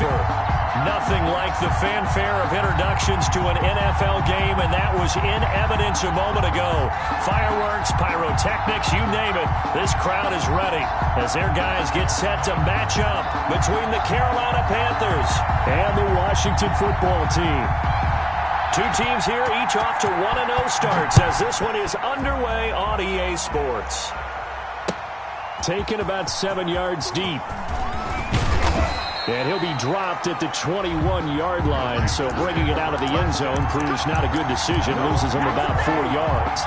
over. Nothing like the fanfare of introductions to an NFL game, and that was in evidence a moment ago. Fireworks, pyrotechnics, you name it. This crowd is ready as their guys get set to match up between the Carolina Panthers and the Washington football team. Two teams here, each off to 1-0 starts as this one is underway on EA Sports. Taken about 7 yards deep. And he'll be dropped at the 21-yard line, so bringing it out of the end zone proves not a good decision. Loses him about 4 yards.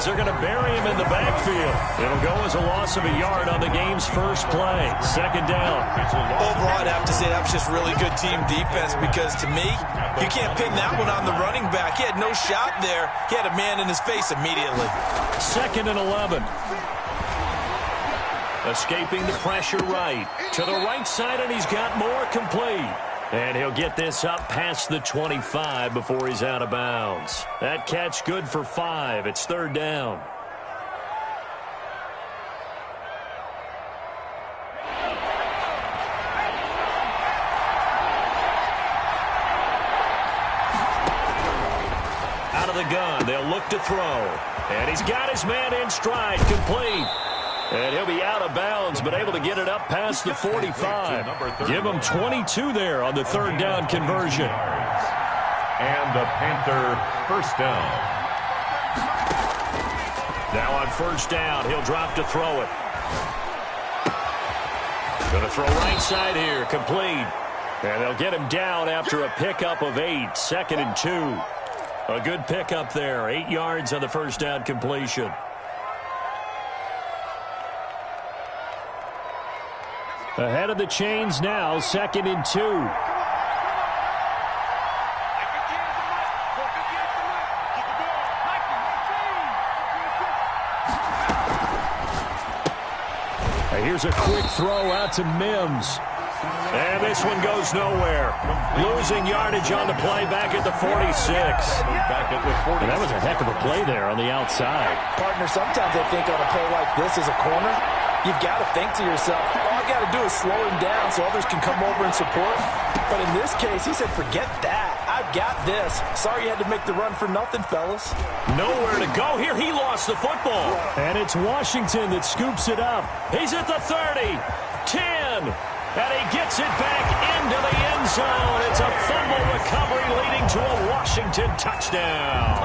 They're going to bury him in the backfield. It'll go as a loss of a yard on the game's first play. Second down. Overall, I'd have to say that was just really good team defense because, to me, you can't pin that one on the running back. He had no shot there. He had a man in his face immediately. 2nd and 11. Escaping the pressure right. To the right side, and he's got more complete. And he'll get this up past the 25 before he's out of bounds. That catch good for 5. It's 3rd down. Out of the gun, they'll look to throw. And he's got his man in stride, complete. And he'll be out of bounds, but able to get it up past the 45. Give him 22 there on the 3rd down conversion. And the Panther first down. Now on 1st down, he'll drop to throw it. Going to throw right side here, complete. And they'll get him down after a pickup of 8, 2nd and 2. A good pickup there, 8 yards on the 1st down completion. Ahead of the chains now, 2nd and 2. Here's a quick throw out to Mims. And this one goes nowhere. Losing yardage on the play back at the 46. And that was a heck of a play there on the outside. Partner, sometimes I think on a play like this as a corner, you've got to think to yourself, all I got to do is slow him down so others can come over and support. But in this case, he said, forget that. I've got this. Sorry you had to make the run for nothing, fellas. Nowhere to go here. He lost the football. And it's Washington that scoops it up. He's at the 30, 10. And he gets it back into the end zone. It's a fumble recovery leading to a Washington touchdown.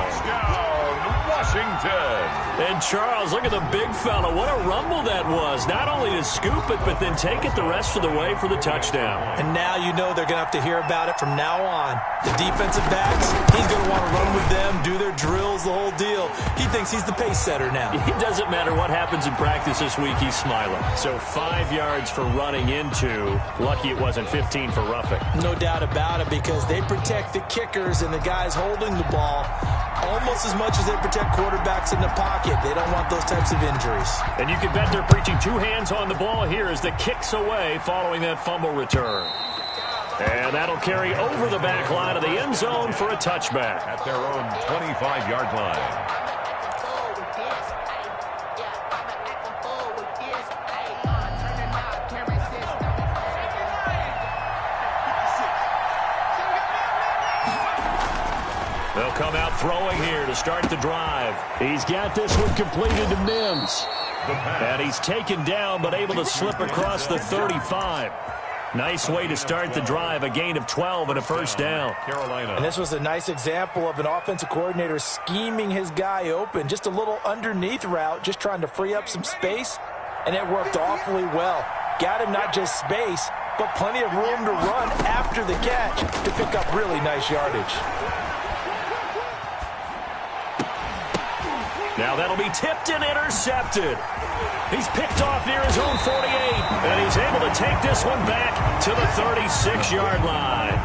Washington. And Charles, look at the big fella. What a rumble that was. Not only to scoop it, but then take it the rest of the way for the touchdown. And now you know they're going to have to hear about it from now on. The defensive backs, he's going to want to run with them, do their drills, the whole deal. He thinks he's the pace setter now. It doesn't matter what happens in practice this week, he's smiling. So 5 yards for running into. Lucky it wasn't 15 for roughing. No doubt about it, because they protect the kickers and the guys holding the ball almost as much as they protect quarterbacks in the pocket. They don't want those types of injuries. And you can bet they're preaching 2 hands on the ball here as the kick's away following that fumble return. And that'll carry over the back line of the end zone for a touchback. At their own 25-yard line. They'll come out throwing here to start the drive. He's got this one completed to Mims. And he's taken down but able to slip across the 35. Nice way to start the drive, a gain of 12 and a first down. Carolina. And this was a nice example of an offensive coordinator scheming his guy open. Just a little underneath route, just trying to free up some space, and it worked awfully well. Got him not just space, but plenty of room to run after the catch to pick up really nice yardage. Now that'll be tipped and intercepted. He's picked off near his own 48, and he's able to take this one back to the 36-yard line.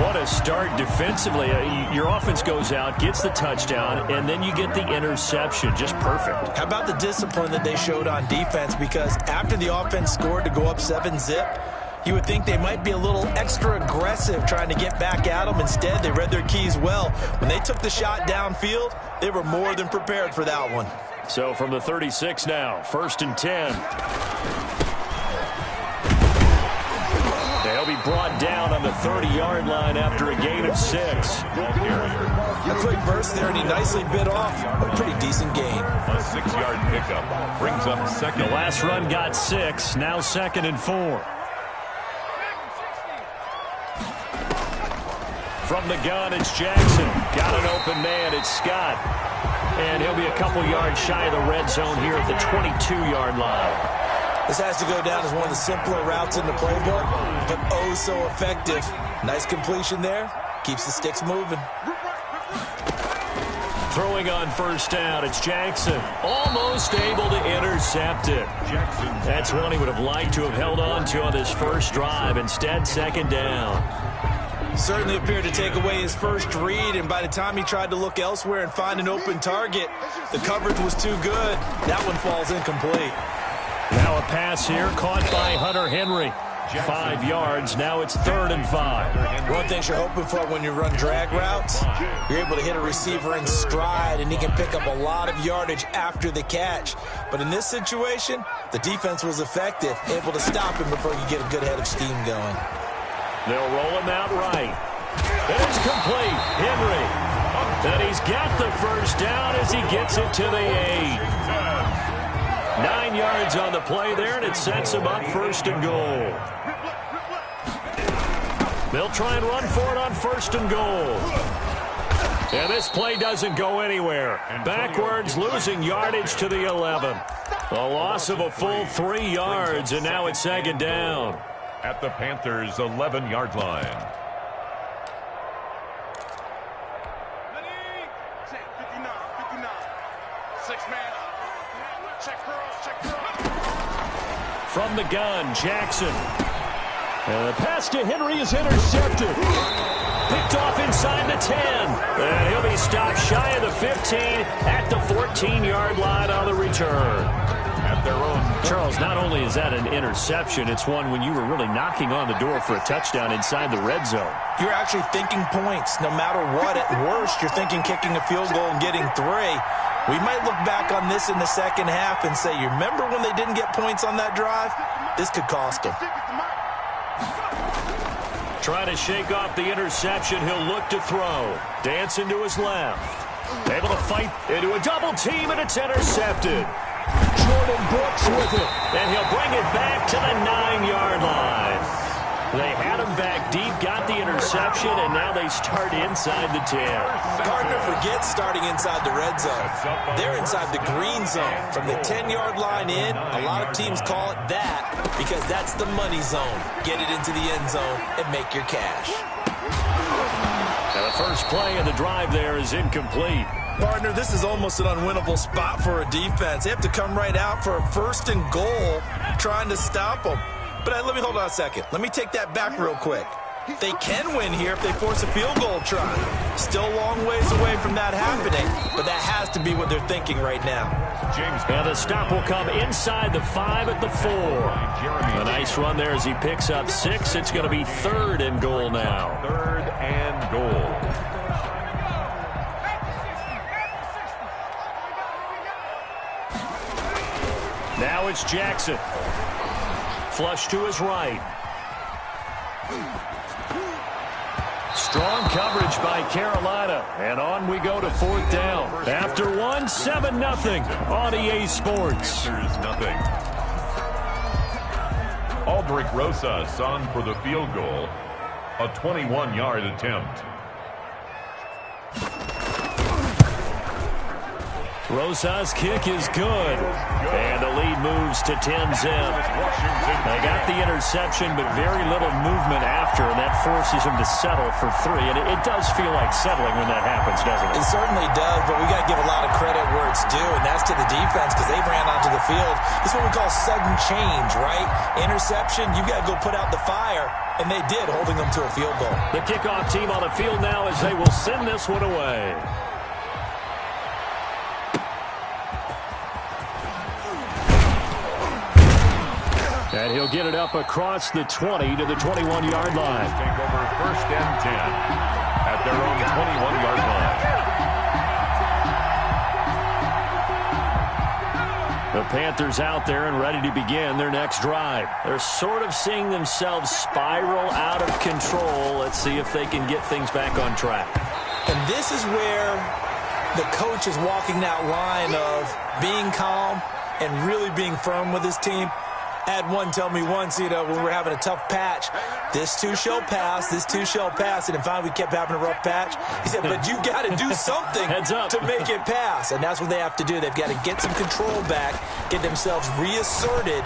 What a start defensively. Your offense goes out, gets the touchdown, and then you get the interception. Just perfect. How about the discipline that they showed on defense? Because after the offense scored to go up 7-zip, You would think they might be a little extra aggressive trying to get back at them. Instead, they read their keys well. When they took the shot downfield, they were more than prepared for that one. So from the 36 now, 1st and 10. They'll be brought down on the 30-yard line after a gain of 6. A quick burst there, and he nicely bit off a pretty decent gain. A 6-yard pickup brings up second. The last run got 6, now 2nd and 4. From the gun, it's Jackson. Got an open man, it's Scott. And he'll be a couple yards shy of the red zone here at the 22-yard line. This has to go down as one of the simpler routes in the playbook, but oh so effective. Nice completion there. Keeps the sticks moving. Throwing on 1st down, it's Jackson. Almost able to intercept it. That's one he would have liked to have held on to on his first drive. Instead, 2nd down. Certainly appeared to take away his first read, and by the time he tried to look elsewhere and find an open target, the coverage was too good. That one falls incomplete. Now a pass here, caught by Hunter Henry. 5 yards, now it's 3rd and 5. One thing you're hoping for when you run drag routes, you're able to hit a receiver in stride, and he can pick up a lot of yardage after the catch. But in this situation, the defense was effective, able to stop him before you get a good head of steam going. They'll roll him out right. It's complete. Henry. And he's got the 1st down as he gets it to the 8. 9 yards on the play there, and it sets him up 1st and goal. They'll try and run for it on 1st and goal. And this play doesn't go anywhere. Backwards, losing yardage to the 11. A loss of a full 3 yards, and now it's 2nd down. At the Panthers' 11-yard line. From the gun, Jackson. And the pass to Henry is intercepted. Picked off inside the 10. And he'll be stopped shy of the 15 at the 14-yard line on the return. At their own. Charles, not only is that an interception, it's one when you were really knocking on the door for a touchdown inside the red zone. You're actually thinking points no matter what. At worst, you're thinking kicking a field goal and getting 3. We might look back on this in the second half and say, you remember when they didn't get points on that drive? This could cost them. Trying to shake off the interception, he'll look to throw. Dancing to his left. Able to fight into a double team, and it's intercepted. Jordan Brooks with it, and he'll bring it back to the 9-yard line. They had him back deep, got the interception, and now they start inside the 10. Gardner forgets starting inside the red zone. They're inside the green zone. From the 10-yard line in, a lot of teams call it that because that's the money zone. Get it into the end zone and make your cash. And the first play of the drive there is incomplete. Partner, this is almost an unwinnable spot for a defense. They have to come right out for a 1st and goal trying to stop them. But let me hold on a second. Let me take that back real quick. They can win here if they force a field goal try. Still a long ways away from that happening, but that has to be what they're thinking right now. And the stop will come inside the 5 at the 4. A nice run there as he picks up 6. It's going to be 3rd and goal now. 3rd and goal. Now it's Jackson. Flush to his right. Strong coverage by Carolina. And on we go to 4th down. After 1, 7-0 on EA Sports. There's nothing. Aldrick Rosas on for the field goal. A 21-yard attempt. Rosas' kick is good. And the lead moves to 10-zip. They got the interception, but very little movement after, and that forces him to settle for 3. And it does feel like settling when that happens, doesn't it? It certainly does, but we got to give a lot of credit where it's due, and that's to the defense because they ran onto the field. This is what we call sudden change, right? Interception, you got to go put out the fire, and they did, holding them to a field goal. The kickoff team on the field now as they will send this one away. And he'll get it up across the 20 to the 21-yard line. Take over 1st and 10 at their own 21-yard line. The Panthers out there and ready to begin their next drive. They're sort of seeing themselves spiral out of control. Let's see if they can get things back on track. And this is where the coach is walking that line of being calm and really being firm with his team. I had one tell me once, when we were having a tough patch, this too shall pass, this too shall pass. And finally we kept having a rough patch. He said, but you got to do something to make it pass. And that's what they have to do. They've got to get some control back, get themselves reasserted,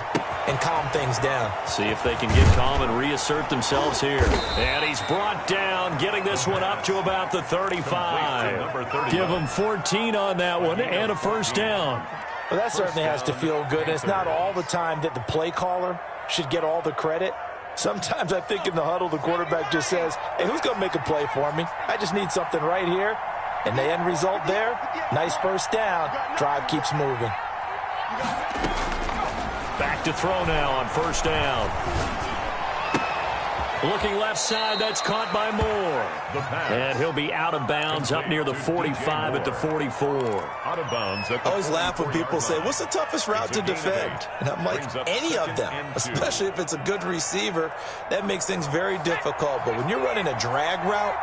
and calm things down. See if they can get calm and reassert themselves here. And he's brought down, getting this one up to about the 35. Give him 14 on that one and a first down. Well, that certainly has to feel good. And it's not all the time that the play caller should get all the credit. Sometimes I think in the huddle, the quarterback just says, hey, who's going to make a play for me? I just need something right here. And the end result there, nice first down. Drive keeps moving. Back to throw now on first down. Looking left side, that's caught by Moore. And he'll be out of bounds up near the 45 at the 44. Out of bounds. I always laugh when people say, what's the toughest route to defend? And I'm like, any of them, especially if it's a good receiver. That makes things very difficult. But when you're running a drag route,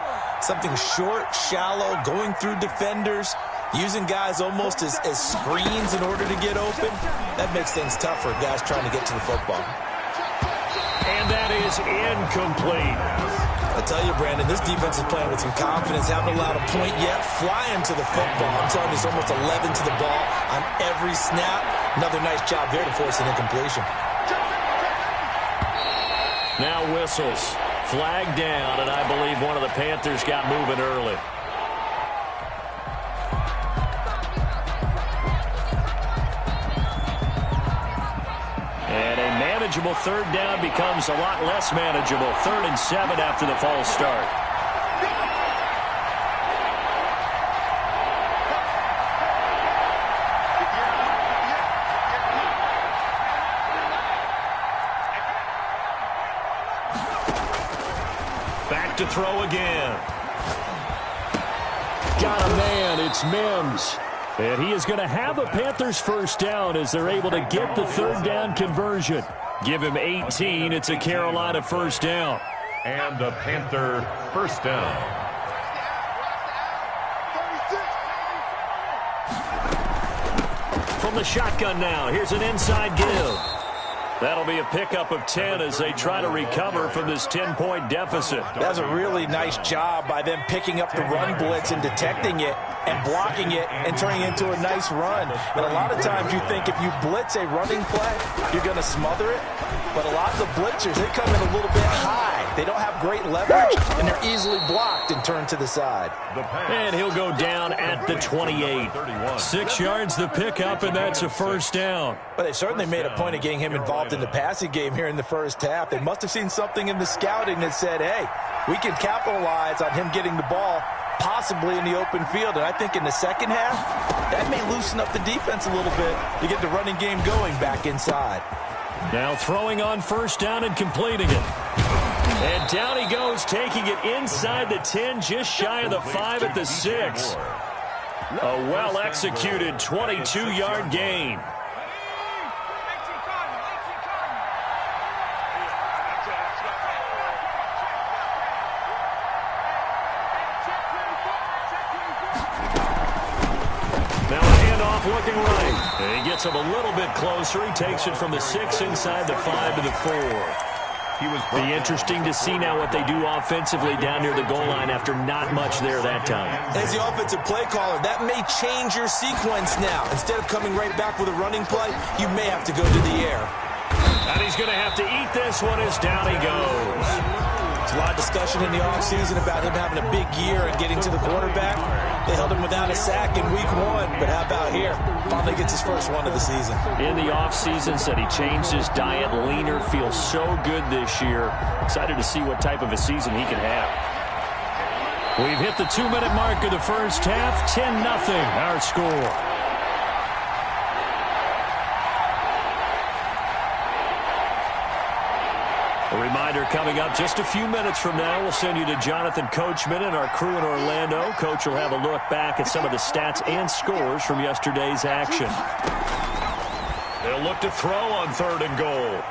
something short, shallow, going through defenders, using guys almost as screens in order to get open, that makes things tougher, guys trying to get to the football. And that is incomplete. I tell you, Brandon, this defense is playing with some confidence. Haven't allowed a point yet. Flying to the football. I'm telling you, it's almost 11 to the ball on every snap. Another nice job there to force an incompletion. Now whistles. Flag down, and I believe one of the Panthers got moving early. And a manageable third down becomes a lot less manageable. 3rd and 7 after the false start. Back to throw again. Got a man. It's Mims. And he is going to have a Panthers first down as they're able to get the third down conversion. Give him 18. It's a Carolina first down. And a Panther first down. From the shotgun now, here's an inside give. That'll be a pickup of 10 as they try to recover from this 10-point deficit. That's a really nice job by them picking up the run blitz and detecting it and blocking it and turning it into a nice run. And a lot of times you think if you blitz a running play, you're going to smother it. But a lot of the blitzers, they come in a little bit high. They don't have great leverage, and they're easily blocked and turned to the side. And he'll go down at the 28. 6 yards the pickup, and that's a first down. But they certainly made a point of getting him involved in the passing game here in the first half. They must have seen something in the scouting that said, hey, we can capitalize on him getting the ball possibly in the open field. And I think in the second half, that may loosen up the defense a little bit to get the running game going back inside. Now throwing on first down and completing it. And down he goes, taking it inside the 10, just shy of the 5 at the 6. A well-executed 22-yard gain. Looking right. And he gets him a little bit closer. He takes it from the 6 inside the 5 to the 4. Be interesting to see now what they do offensively down near the goal line after not much there that time. As the offensive play caller, that may change your sequence now. Instead of coming right back with a running play, you may have to go to the air. And he's going to have to eat this one as down he goes. There's a lot of discussion in the offseason about him having a big year and getting to the quarterback. They held him without a sack in week 1, but how about here? Finally gets his first one of the season. In the offseason, said he changed his diet, leaner, feels so good this year. Excited to see what type of a season he can have. We've hit the 2-minute mark of the first half, 10-0 our score. coming up just a few minutes from now. We'll send you to Jonathan Coachman and our crew in Orlando. Coach will have a look back at some of the stats and scores from yesterday's action. They'll look to throw on 3rd and goal.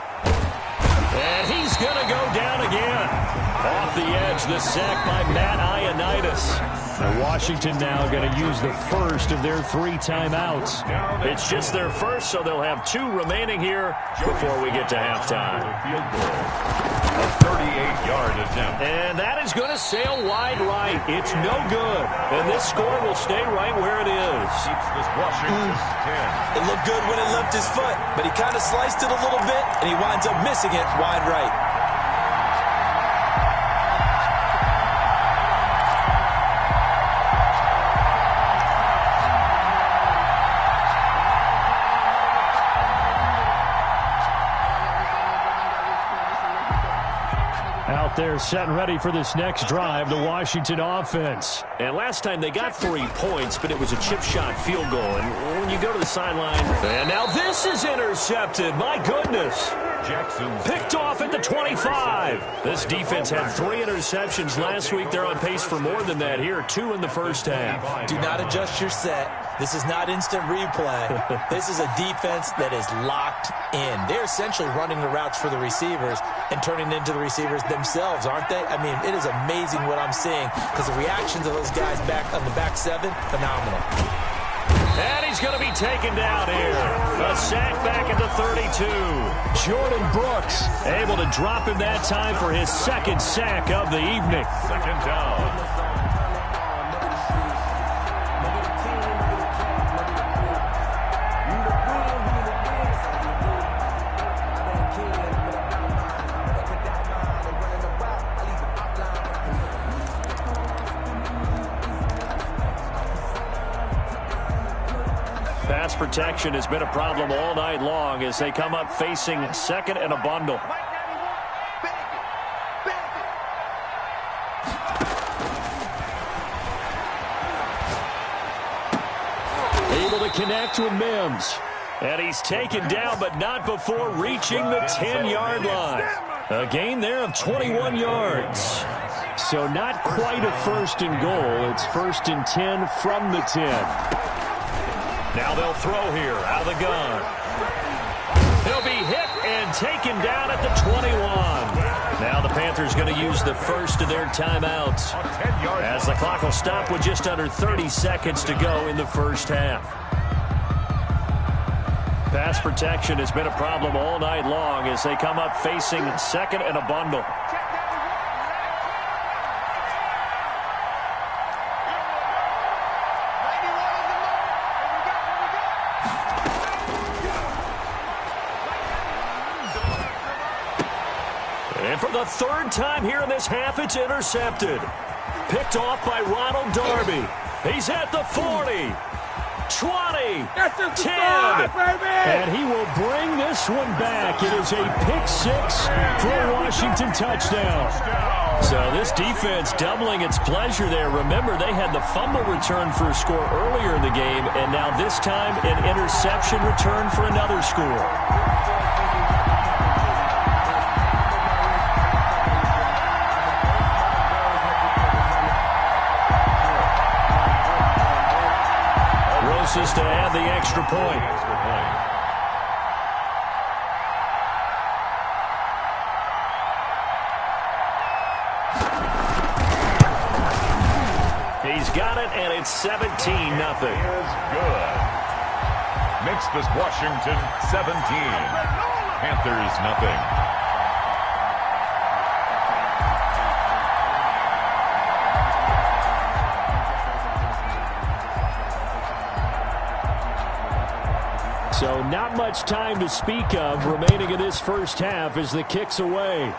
And he's going to go down again. Off the edge, the sack by Matt Ioannidis. And Washington now going to use the first of their 3 timeouts. It's just their first, so they'll have 2 remaining here before we get to halftime. A 38-yard attempt. And that is going to sail wide right. It's no good. And this score will stay right where it is. Keeps this Washington 10. It looked good when it left his foot, but he kind of sliced it a little bit, and he winds up missing it wide right. They're set and ready for this next drive, the Washington offense. And last time they got 3 points, but it was a chip shot field goal. And when you go to the sideline, and now this is intercepted. My goodness. Jackson's picked off at the 25. This defense had 3 interceptions last week. They're on pace for more than that here, 2 in the first half. Do not adjust your set. This is not instant replay. This is a defense that is locked in. They're essentially running the routes for the receivers and turning into the receivers themselves, aren't they? I mean, it is amazing what I'm seeing because the reactions of those guys back on the back 7, phenomenal. And he's going to be taken down here. A sack back at the 32. Jordan Brooks able to drop him that time for his 2nd sack of the evening. 2nd down. Pass protection has been a problem all night long as they come up facing 2nd and a bundle. Able to connect with Mims. And he's taken down, but not before reaching the 10-yard line. A gain there of 21 yards. So not quite a 1st and goal. It's 1st and 10 from the 10. Now they'll throw here out of the gun. He'll be hit and taken down at the 21. Now the Panthers going to use the first of their timeouts as the clock will stop with just under 30 seconds to go in the first half. Pass protection has been a problem all night long as they come up facing 2nd and a bundle. And for the 3rd time here in this half, it's intercepted. Picked off by Ronald Darby. He's at the 40, 20, 10, and he will bring this one back. It is a pick-6 for a Washington touchdown. So this defense doubling its pleasure there. Remember, they had the fumble return for a score earlier in the game, and now this time an interception return for another score. To add the extra point. He's got it, and it's 17-0. Good. Makes this Washington 17. Panthers nothing. So not much time to speak of remaining in this first half as the kick's away.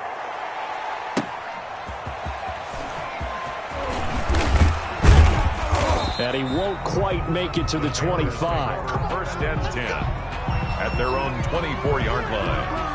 And he won't quite make it to the 25. 1st and 10 at their own 24-yard line.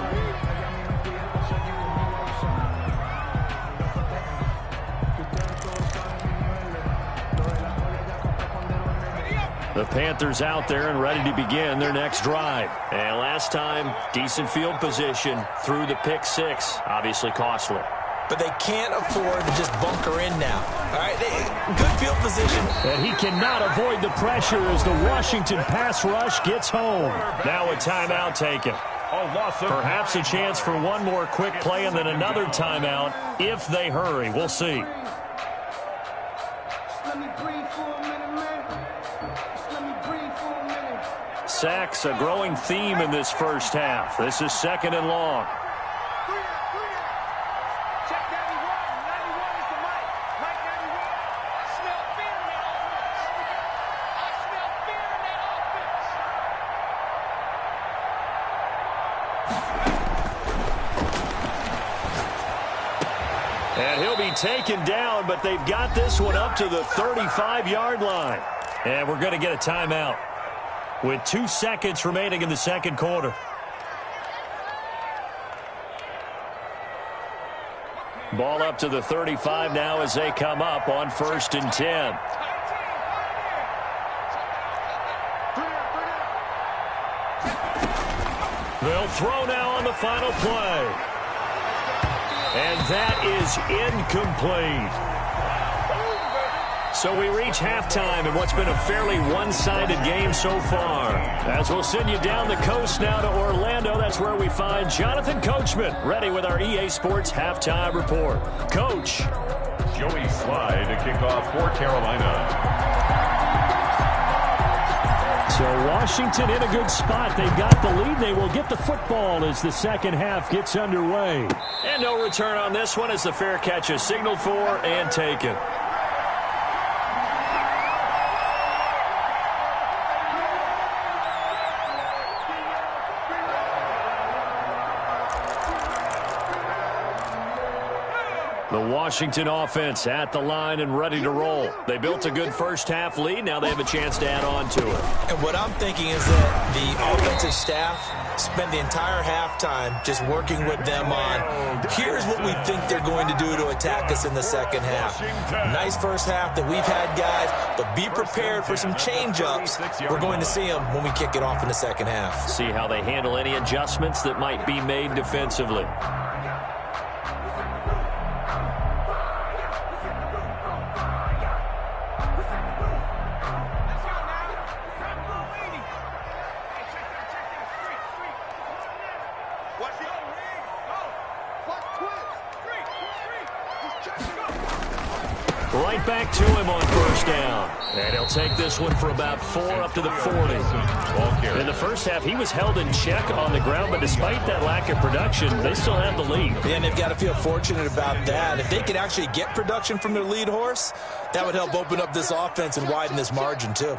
The Panthers out there and ready to begin their next drive. And last time, decent field position through the pick six. Obviously costly. But they can't afford to just bunker in now. All right, good field position. And he cannot avoid the pressure as the Washington pass rush gets home. Now a timeout taken. Perhaps a chance for one more quick play and then another timeout if they hurry. We'll see. Sacks, a growing theme in this first half. This is 2nd and long. And he'll be taken down, but they've got this one up to the 35-yard line. And we're going to get a timeout with 2 seconds remaining in the second quarter. Ball up to the 35 now as they come up on 1st and 10. They'll throw now on the final play. And that is incomplete. So we reach halftime in what's been a fairly one-sided game so far. As we'll send you down the coast now to Orlando, that's where we find Jonathan Coachman, ready with our EA Sports Halftime Report. Coach. Joey Slye to kick off for Carolina. So Washington in a good spot. They've got the lead. They will get the football as the second half gets underway. And no return on this one as the fair catch is signaled for and taken. The Washington offense at the line and ready to roll. They built a good first half lead. Now they have a chance to add on to it. And what I'm thinking is that the offensive staff spent the entire halftime just working with them on, here's what we think they're going to do to attack us in the second half. Nice first half that we've had, guys, but be prepared for some change-ups. We're going to see them when we kick it off in the second half. See how they handle any adjustments that might be made defensively. Right back to him on 1st down. And he'll take this one for about 4 up to the 40. In the first half, he was held in check on the ground, but despite that lack of production, they still have the lead. Yeah, and they've got to feel fortunate about that. If they could actually get production from their lead horse, that would help open up this offense and widen this margin too.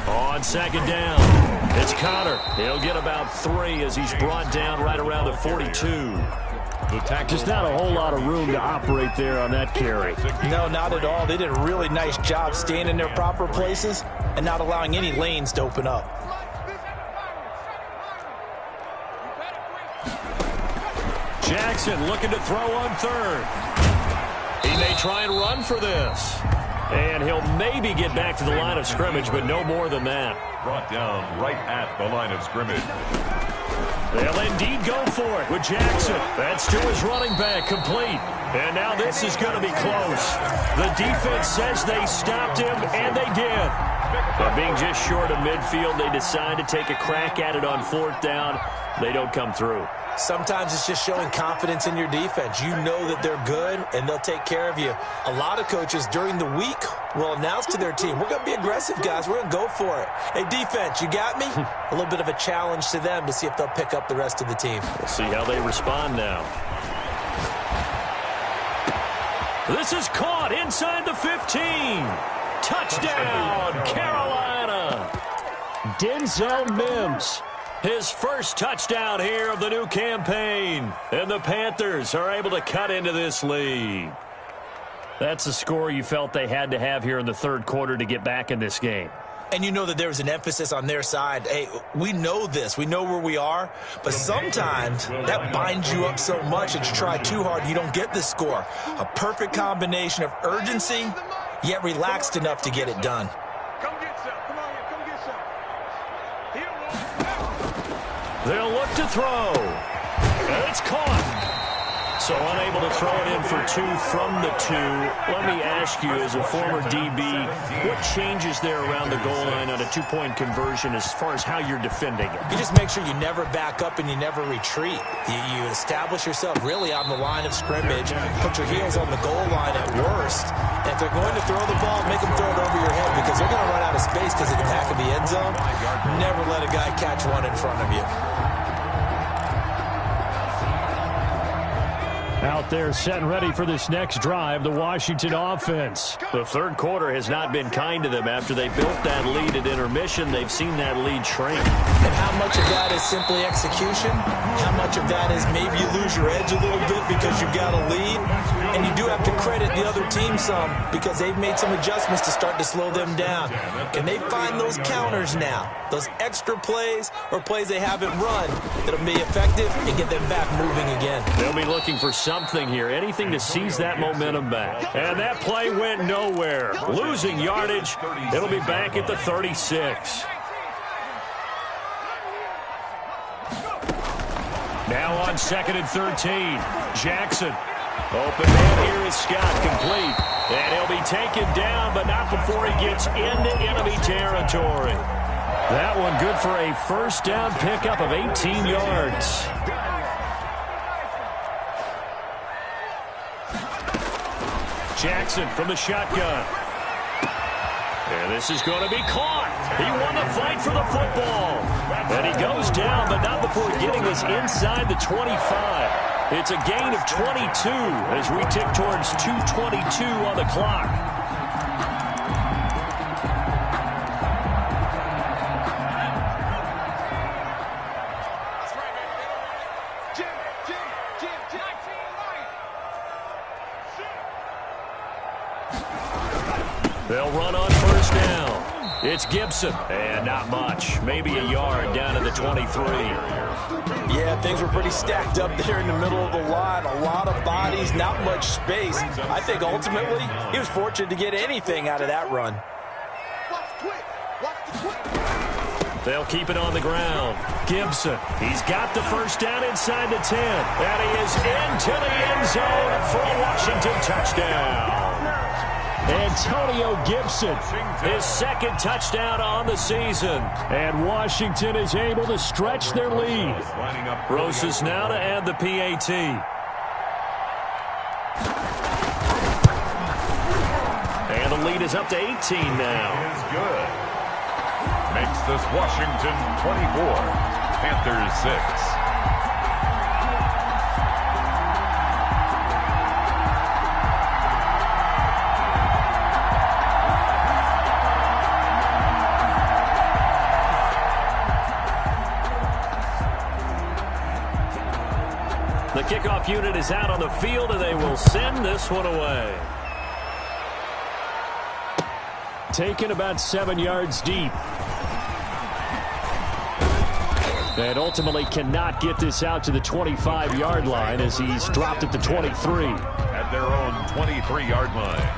On 2nd down, it's Connor. He'll get about 3 as he's brought down right around the 42. Just not a whole lot of room to operate there on that carry. No, not at all. They did a really nice job staying in their proper places and not allowing any lanes to open up. Jackson looking to throw on 3rd. He may try and run for this. And he'll maybe get back to the line of scrimmage, but no more than that. Brought down right at the line of scrimmage. They'll indeed go for it with Jackson. That's to his running back, complete. And now this is going to be close. The defense says they stopped him, and they did. But being just short of midfield, they decide to take a crack at it on 4th down. They don't come through. Sometimes it's just showing confidence in your defense. You know that they're good, and they'll take care of you. A lot of coaches during the week will announce to their team, we're going to be aggressive, guys. We're going to go for it. Hey, defense, you got me? A little bit of a challenge to them to see if they'll pick up the rest of the team. We'll see how they respond now. This is caught inside the 15. Touchdown, Carolina. Denzel Mims. His first touchdown here of the new campaign. And the Panthers are able to cut into this lead. That's a score you felt they had to have here in the 3rd quarter to get back in this game. And you know that there was an emphasis on their side. Hey, we know this. We know where we are. But sometimes that binds you up so much that you try too hard, you don't get the score. A perfect combination of urgency, yet relaxed enough to get it done. They'll look to throw. And it's caught. So unable to throw it in for 2 from the 2. Let me ask you, as a former DB, what changes there around the goal line on a 2-point conversion as far as how you're defending it? You just make sure you never back up and you never retreat. You establish yourself really on the line of scrimmage, put your heels on the goal line at worst. And if they're going to throw the ball, make them throw it over your head because they're going to run out of space because of the back of the end zone. Never let a guy catch one in front of you. Out there set and ready for this next drive, the Washington offense. The third quarter has not been kind to them. After they built that lead at intermission, they've seen that lead shrink. And how much of that is simply execution? How much of that is maybe you lose your edge a little bit because you've got a lead? And you do have to credit the other team some because they've made some adjustments to start to slow them down. Can they find those counters now? Those extra plays or plays they haven't run that'll be effective and get them back moving again? They'll be looking for something here, anything to seize that momentum back. And that play went nowhere. Losing yardage. It'll be back at the 36. Now on 2nd and 13. Jackson. Open man here is Scott, complete. And he'll be taken down, but not before he gets into enemy territory. That one good for a first down pickup of 18 yards. Jackson from the shotgun. And this is going to be caught. He won the fight for the football. And he goes down, but not before getting us inside the 25. It's a gain of 22 as we tick towards 2:22 on the clock. They'll run on first down. It's Gibson, and not much. Maybe a yard down to the 23. Yeah, things were pretty stacked up there in the middle of the line. A lot of bodies, not much space. I think ultimately he was fortunate to get anything out of that run. They'll keep it on the ground. Gibson, he's got the first down inside the 10. And he is into the end zone for a Washington touchdown. Antonio Gibson, his second touchdown on the season. And Washington is able to stretch their lead. Rosas now to add the PAT. And the lead is up to 18 now. Is good. Makes this Washington 24, Panthers 6. The kickoff unit is out on the field, and they will send this one away. Taken about 7 yards deep. And ultimately cannot get this out to the 25-yard line as he's dropped at the 23. At their own 23-yard line.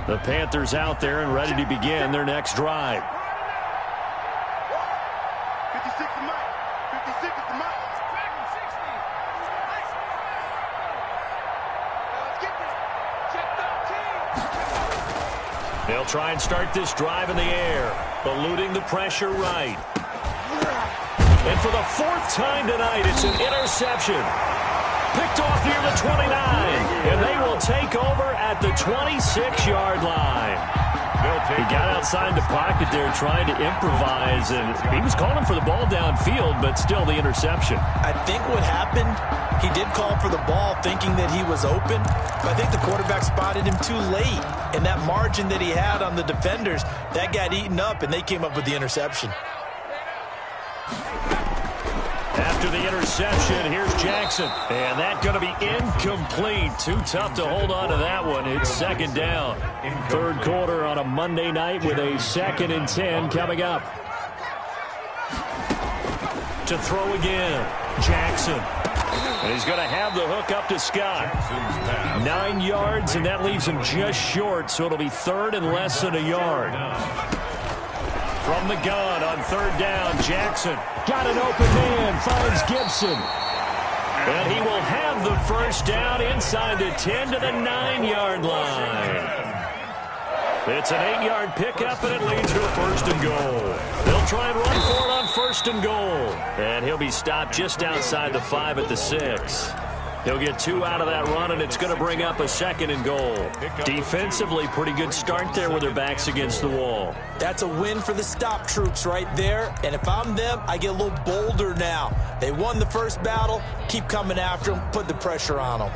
The Panthers out there and ready to begin their next drive. They'll try and start this drive in the air, eluding the pressure right. And for the 4th time tonight, it's an interception. Picked off near the 29, and they will take over at the 26-yard line. He got outside the pocket there trying to improvise, and he was calling for the ball downfield, but still the interception. I think what happened, he did call for the ball thinking that he was open, but I think the quarterback spotted him too late. And that margin that he had on the defenders, that got eaten up, and they came up with the interception. After the interception, here's Jackson. And that's going to be incomplete. Too tough to hold on to that one. It's second down. Third quarter on a Monday night with a 2nd and 10 coming up. To throw again, Jackson. And he's going to have the hook up to Scott. 9 yards, and that leaves him just short, so it'll be third and less than a yard. From the gun on third down, Jackson got an open man, finds Gibson. And he will have the first down inside the 10 to the 9-yard line. It's an 8-yard pickup, and it leads to a first and goal. They'll try and run for it on first and goal. And he'll be stopped just outside the 5 at the 6. He'll get 2 out of that run, and it's going to bring up a 2nd and goal. Defensively, pretty good start there with their backs against the wall. That's a win for the stop troops right there. And if I'm them, I get a little bolder now. They won the first battle. Keep coming after them. Put the pressure on them.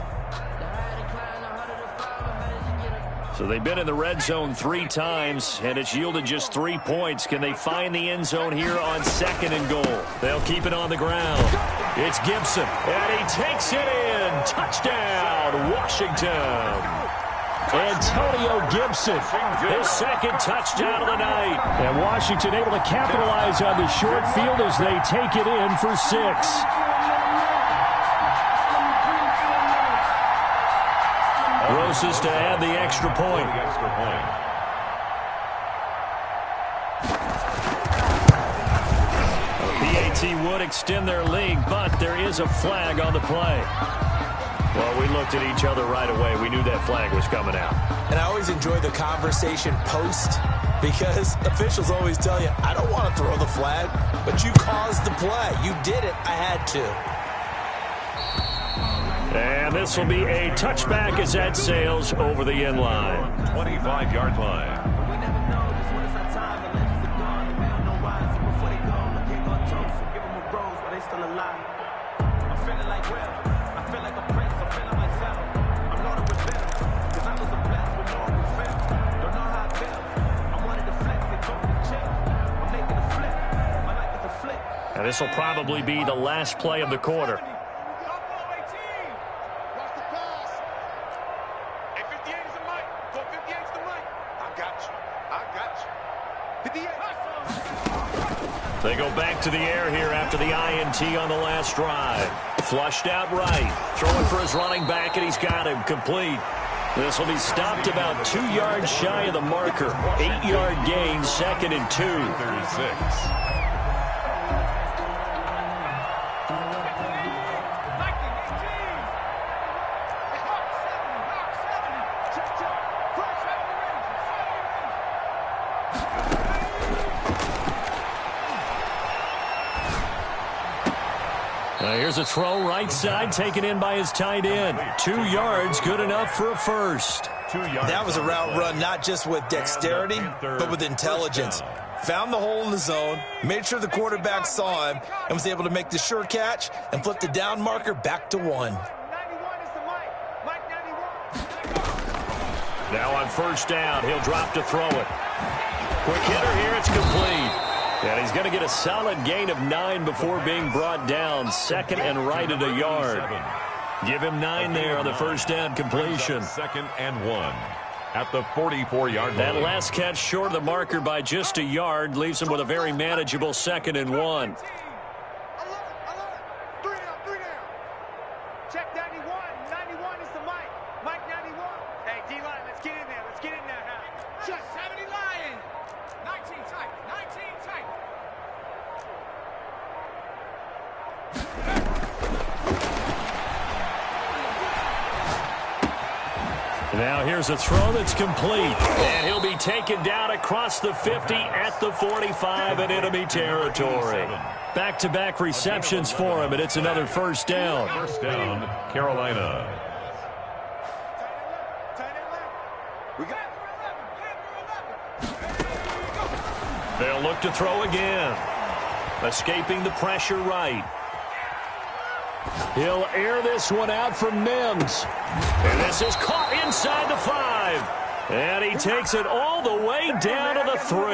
So they've been in the red zone 3 times, and it's yielded just 3 points. Can they find the end zone here on 2nd and goal? They'll keep it on the ground. It's Gibson, and he takes it in. Touchdown, Washington. Antonio Gibson, his 2nd touchdown of the night. And Washington able to capitalize on the short field as they take it in for 6. Rosas to add the extra point. PAT would extend their lead, but there is a flag on the play. Well, we looked at each other right away. We knew that flag was coming out. And I always enjoy the conversation post because officials always tell you, I don't want to throw the flag, but you caused the play. You did it. I had to. And this will be a touchback as that sails over the end line. 25-yard line. And this will probably be the last play of the quarter. They go back to the air here after the INT on the last drive. Flushed out right. Throwing for his running back, and he's got him complete. This will be stopped about 2 yards shy of the marker. 8-yard gain, 2nd and 2. 36. Here's a throw right side, taken in by his tight end. 2 yards, good enough for a first. That was a route run not just with dexterity, but with intelligence. Found the hole in the zone, made sure the quarterback saw him, and was able to make the sure catch and flip the down marker back to 1. Now on first down, he'll drop to throw it. Quick hitter here, it's complete. And he's going to get a solid gain of 9 before being brought down. 2nd and right at a yard. Give him 9 there on the first down completion. 2nd and 1 at the 44-yard line. That last catch short of the marker by just a yard leaves him with a very manageable 2nd and 1. Check 91. 91 is the Mike. Mike 91. Hey, D-line, let's get in there. Let's get in there now. Check 70 Lion. 19 tight. 19 tight. Now here's a throw that's complete. And he'll be taken down across the 50 at the 45 in enemy territory. Back-to-back receptions for him, and it's another first down. First down, Carolina. They'll look to throw again. Escaping the pressure right. He'll air this one out from Mims. And this is caught inside the 5. And he takes it all the way down to the 3.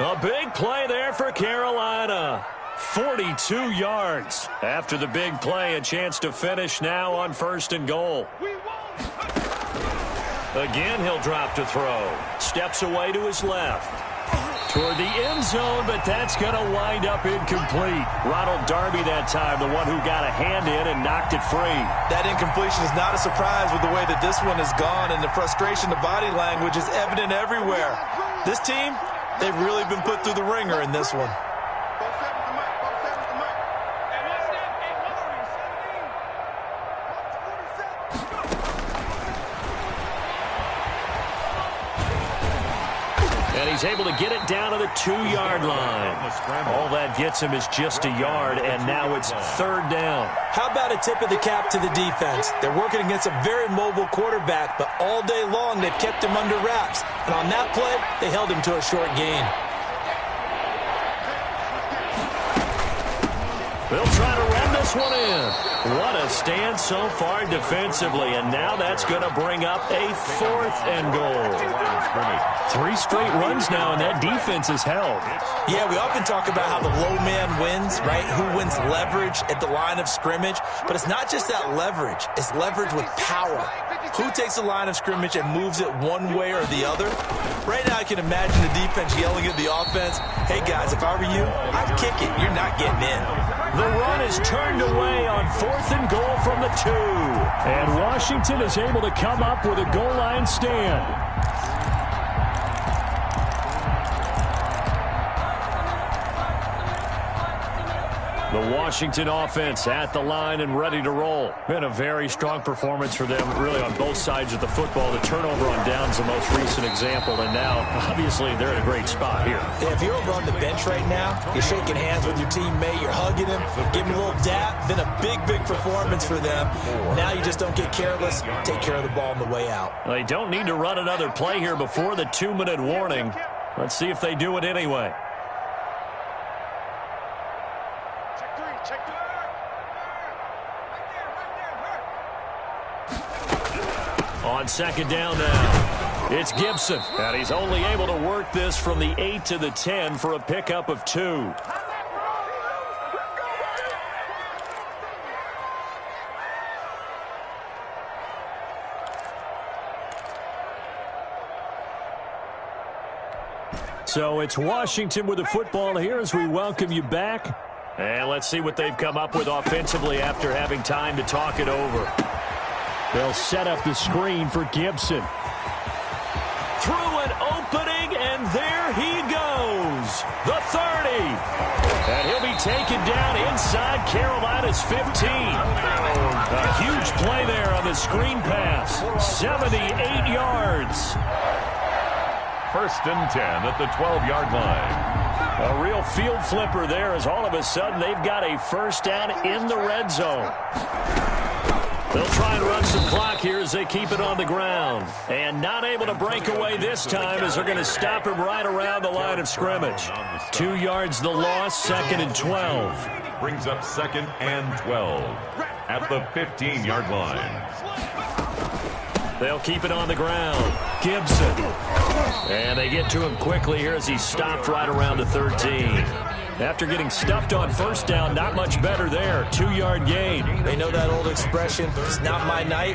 A big play there for Carolina. 42 yards. After the big play, a chance to finish now on 1st and goal. Again, he'll drop to throw. Steps away to his left. Toward the end zone, but that's going to wind up incomplete. Ronald Darby that time, the one who got a hand in and knocked it free. That incompletion is not a surprise with the way that this one has gone, and the frustration, the body language is evident everywhere. This team, they've really been put through the ringer in this one. And he's able to get it down to the 2-yard line. All that gets him is just a yard, and now it's 3rd down. How about a tip of the cap to the defense? They're working against a very mobile quarterback, but all day long they've kept him under wraps. And on that play, they held him to a short gain. They'll try to run this one in. What a stand so far defensively, and now that's going to bring up a 4th and goal. 3 straight runs now, and that defense is held. Yeah, we often talk about how the low man wins, right? Who wins leverage at the line of scrimmage. But it's not just that leverage. It's leverage with power. Who takes the line of scrimmage and moves it one way or the other? Right now I can imagine the defense yelling at the offense, hey guys, if I were you, I'd kick it. You're not getting in. The run is turned away on 4th and goal from the 2. And Washington is able to come up with a goal line stand. The Washington offense at the line and ready to roll. Been a very strong performance for them, really, on both sides of the football. The turnover on downs the most recent example, and now, obviously, they're in a great spot here. Yeah, if you're over on the bench right now, you're shaking hands with your teammate, you're hugging him, giving him a little dap. Been a big, big performance for them. Now you just don't get careless. Take care of the ball on the way out. Well, they don't need to run another play here before the 2-minute warning. Let's see if they do it anyway. On 2nd down now, it's Gibson. And he's only able to work this from the 8 to the 10 for a pickup of 2. So it's Washington with the football here as we welcome you back. And let's see what they've come up with offensively after having time to talk it over. They'll set up the screen for Gibson. Through an opening, and there he goes. The 30. And he'll be taken down inside Carolina's 15. A huge play there on the screen pass. 78 yards. 1st and 10 at the 12-yard line. A real field flipper there as all of a sudden they've got a 1st down in the red zone. They'll try and run some clock here as they keep it on the ground. And not able to break away this time as they're going to stop him right around the line of scrimmage. 2 yards the loss, 2nd and 12. Brings up 2nd and 12 at the 15-yard line. They'll keep it on the ground. Gibson. And they get to him quickly here as he's stopped right around the 13. After getting stuffed on 1st down, not much better there. 2-yard gain. They know that old expression, it's not my night.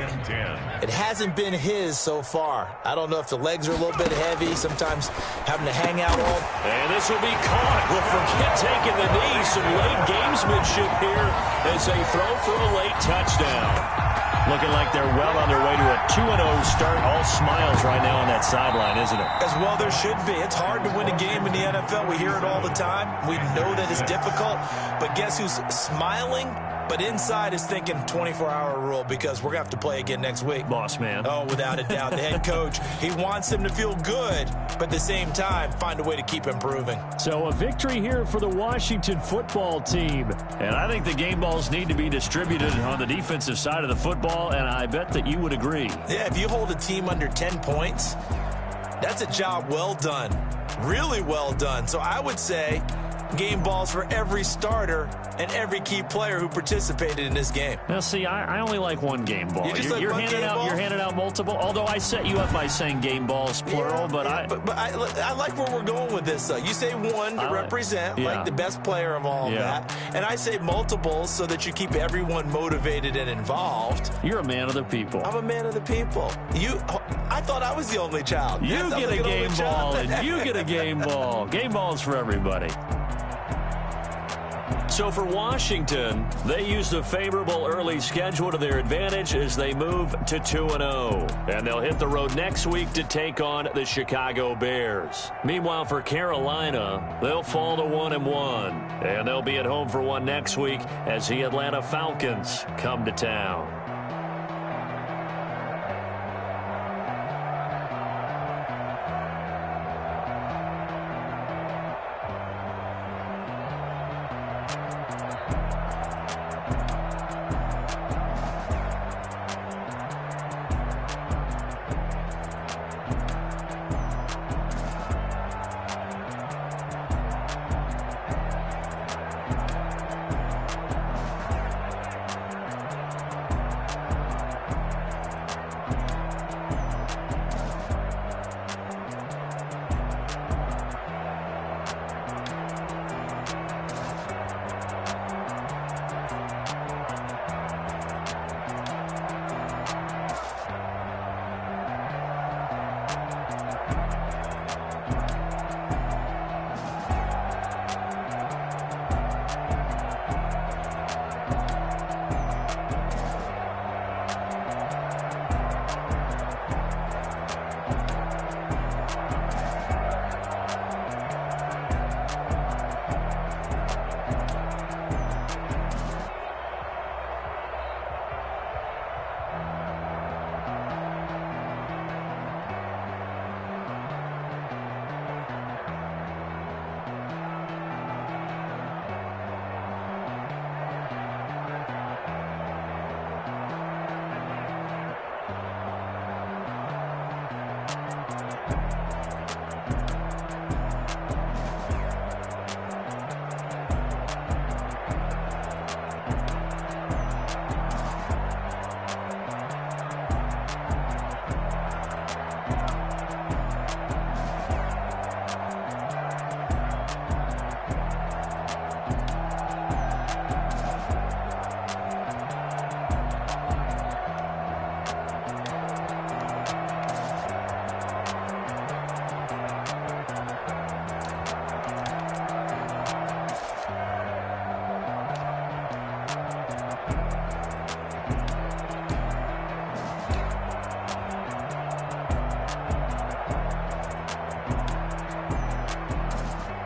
It hasn't been his so far. I don't know if the legs are a little bit heavy, sometimes having to hang out all. And this will be caught. We'll forget taking the knee. Some late gamesmanship here as they throw for a late touchdown. Looking like they're well on their way to a 2-0 start. All smiles right now on that sideline, isn't it? As well there should be. It's hard to win a game in the NFL. We hear it all the time. We know that it's difficult. But guess who's smiling? But inside is thinking 24-hour rule because we're going to have to play again next week. Boss man. Oh, without a doubt. The head coach, he wants them to feel good, but at the same time, find a way to keep improving. So a victory here for the Washington football team. And I think the game balls need to be distributed on the defensive side of the football, and I bet that you would agree. Yeah, if you hold a team under 10 points, that's a job well done. Really well done. So I would say game balls for every starter and every key player who participated in this game. Now, see, I only like one game ball. You're handing out multiple. Although I set you up by saying game balls plural, but I like where we're going with this. You say one to represent like the best player of all of that, and I say multiples so that you keep everyone motivated and involved. You're a man of the people. I'm a man of the people. I thought I was the only child. You get a game ball, and you get a game ball. Game balls for everybody. So for Washington, they used a favorable early schedule to their advantage as they move to 2-0. And they'll hit the road next week to take on the Chicago Bears. Meanwhile, for Carolina, they'll fall to 1-1. And they'll be at home for one next week as the Atlanta Falcons come to town.